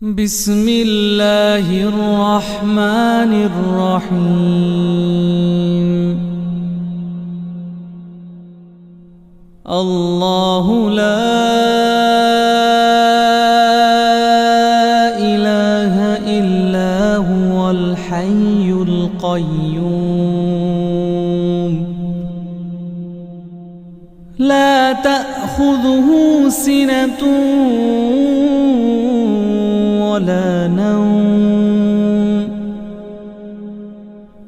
بسم الله الرحمن الرحيم. الله لا إله إلا هو الحي القيوم لا تأخذه سنة ولا نوم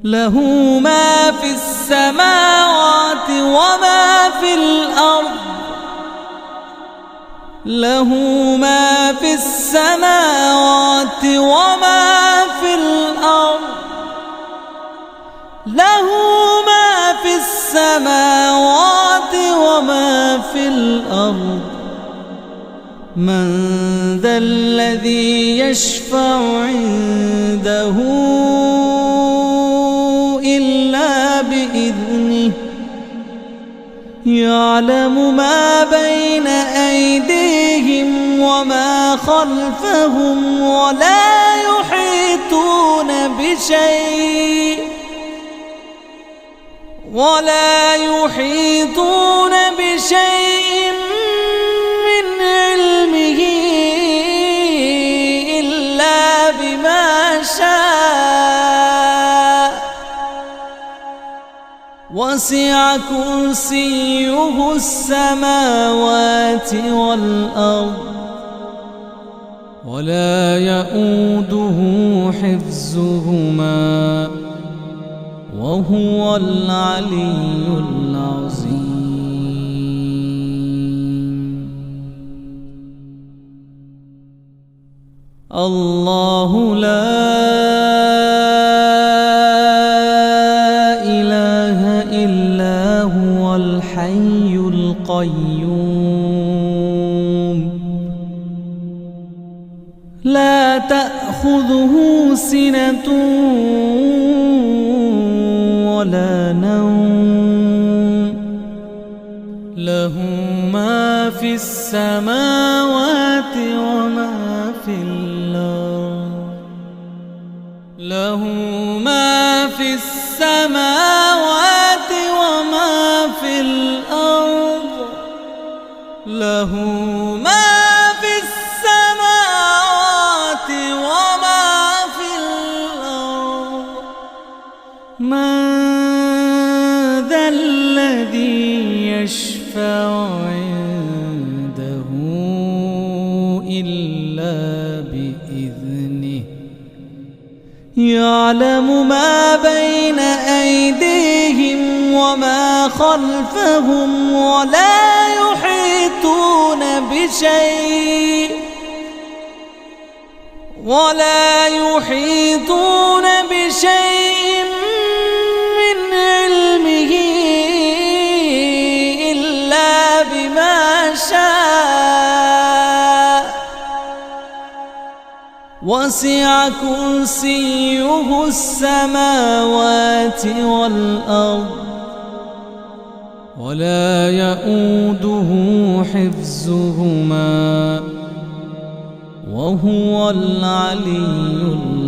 له ما في السماوات وما في الأرض له ما في السماوات وما في الأرض له ما في السماوات وما في الأرض من ذا الذي يشفع عنده إلا بإذنه يعلم ما بين أيديهم وما خلفهم ولا يحيطون بشيء من علمه إلا بما شاء وسع كرسيه السماوات والأرض ولا يؤوده حفظهما وهو العلي العظيم. الله لا إله إلا هو الحي القيوم لا تأخذه سنة ولا نوم له ما في السماوات وما في الأرض له ما في السماوات وما في الأرض له ما في السماوات وما في الأرض من ذا الذي يشفع عنده إلا بإذنه يعلم ما بين أيديهم وما خلفهم ولا يحيطون بشيء من علمه إلا بما شاء وسع كرسيه السماوات والأرض ولا يؤوده حفظهما وهو العلي العظيم.